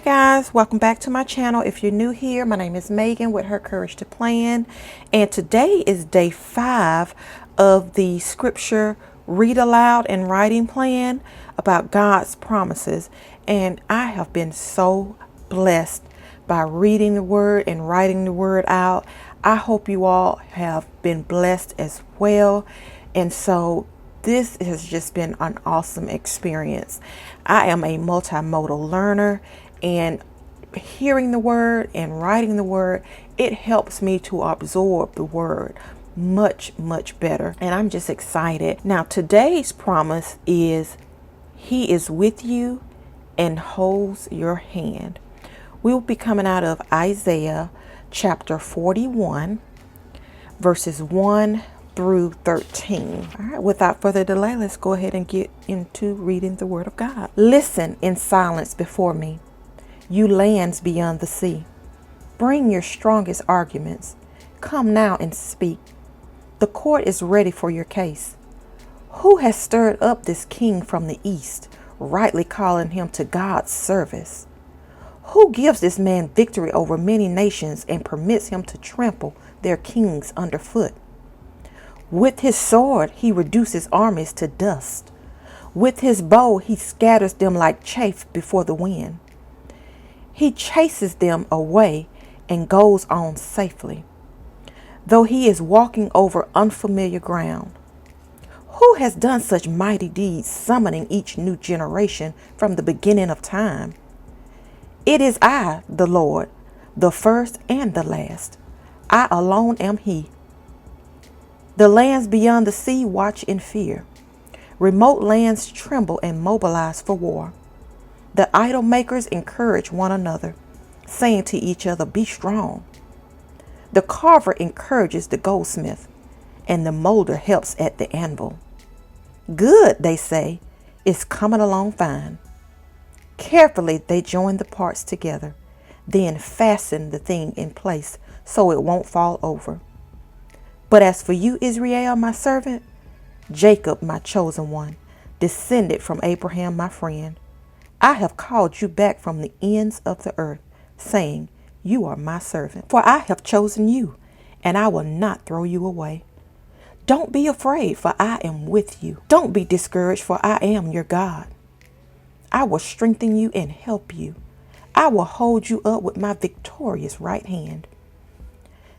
guys, welcome back to my channel. If you're new here, my name is Megan with Her Courage to Plan, and today is day 5 of the scripture Read Aloud and Writing Plan about God's promises. And I have been so blessed by reading the word and writing the word out. I hope you all have been blessed as well. And so this has just been an awesome experience. I am a multimodal learner, and hearing the word and writing the word, it helps me to absorb the word much better. And I'm just excited. Now, today's promise is He is with you and holds your hand. We will be coming out of Isaiah chapter 41, verses 1 through 13. All right, without further delay, let's go ahead and get into reading the Word of God. Listen in silence before me, you lands beyond the sea. Bring your strongest arguments. Come now and speak. The court is ready for your case. Who has stirred up this king from the east, rightly calling him to God's service? Who gives this man victory over many nations and permits him to trample their kings underfoot? With his sword, he reduces armies to dust. With his bow, he scatters them like chaff before the wind. He chases them away and goes on safely, though he is walking over unfamiliar ground. Who has done such mighty deeds, summoning each new generation from the beginning of time? It is I, the Lord, the first and the last. I alone am He. The lands beyond the sea watch in fear. Remote lands tremble and mobilize for war. The idol makers encourage one another, saying to each other, "Be strong." The carver encourages the goldsmith, and the molder helps at the anvil. "Good," they say, "it's coming along fine." Carefully, they join the parts together, then fasten the thing in place so it won't fall over. But as for you, Israel, my servant, Jacob, my chosen one, descended from Abraham, my friend, I have called you back from the ends of the earth, saying, "You are my servant." For I have chosen you, and I will not throw you away. Don't be afraid, for I am with you. Don't be discouraged, for I am your God. I will strengthen you and help you. I will hold you up with my victorious right hand.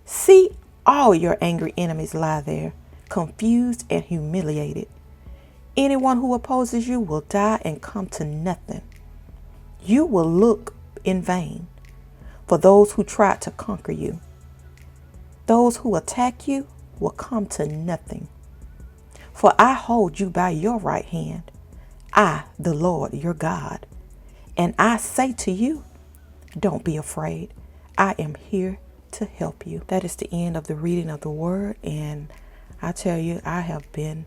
See, all your angry enemies lie there, confused and humiliated. Anyone who opposes you will die and come to nothing. You will look in vain for those who try to conquer you. Those who attack you will come to nothing. For I hold you by your right hand, I, the Lord, your God. And I say to you, don't be afraid. I am here to help you. That is the end of the reading of the word, and I tell you, I have been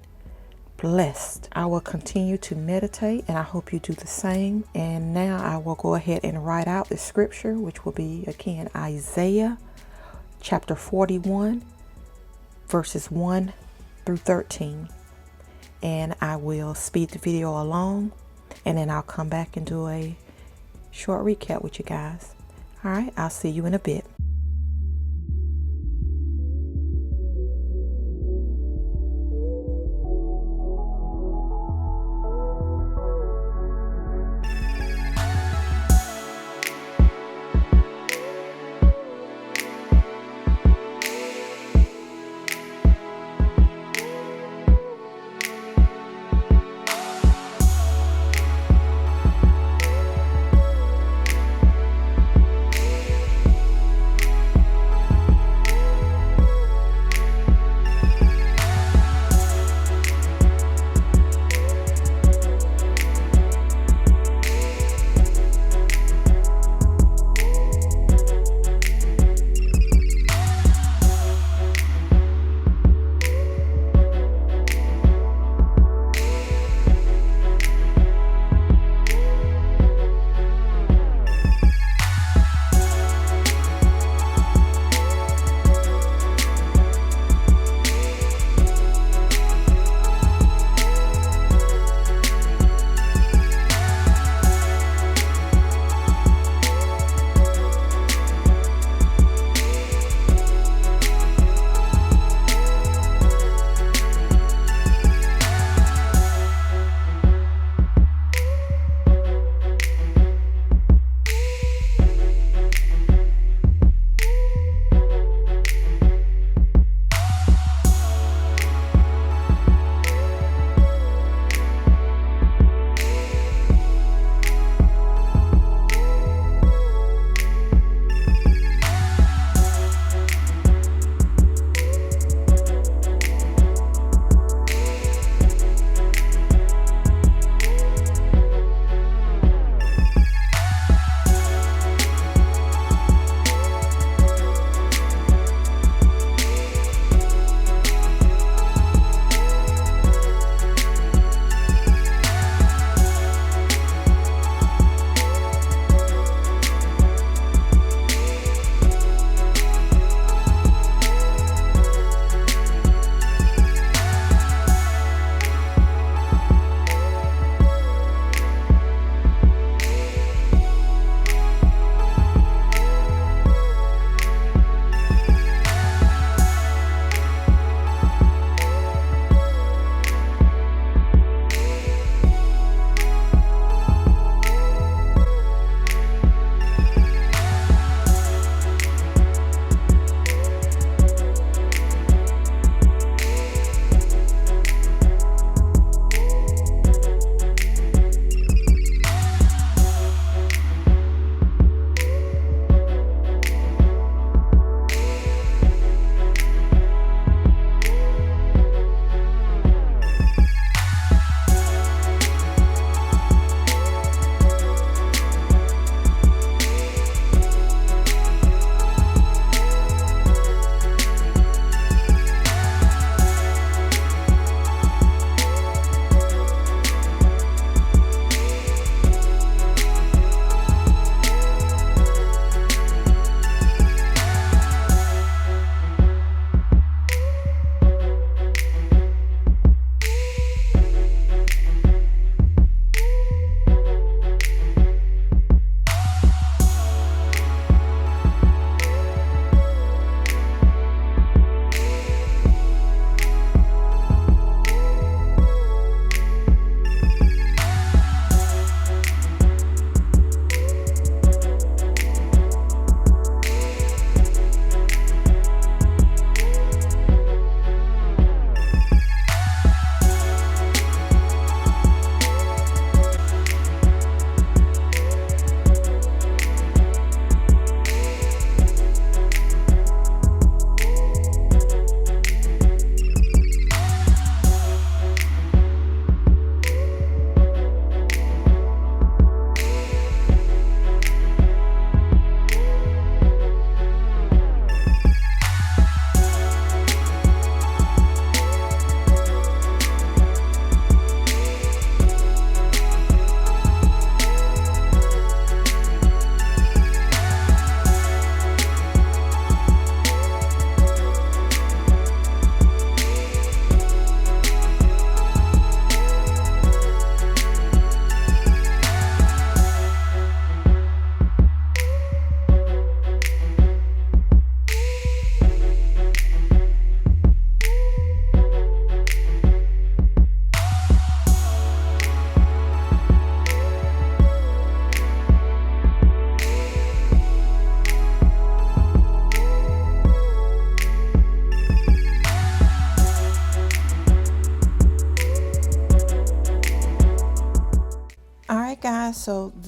blessed. I will continue to meditate, and I hope you do the same. And now I will go ahead and write out the scripture, which will be again Isaiah chapter 41, verses 1 through 13. And I will speed the video along, and then I'll come back and do a short recap with you guys. All right, I'll see you in a bit.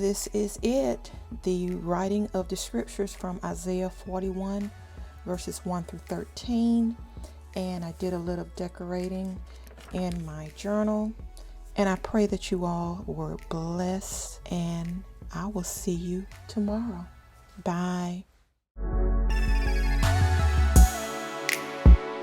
this is it, the writing of the scriptures from Isaiah 41 verses 1 through 13. And I did a little decorating in my journal. And I pray that you all were blessed, and I will see you tomorrow. Bye.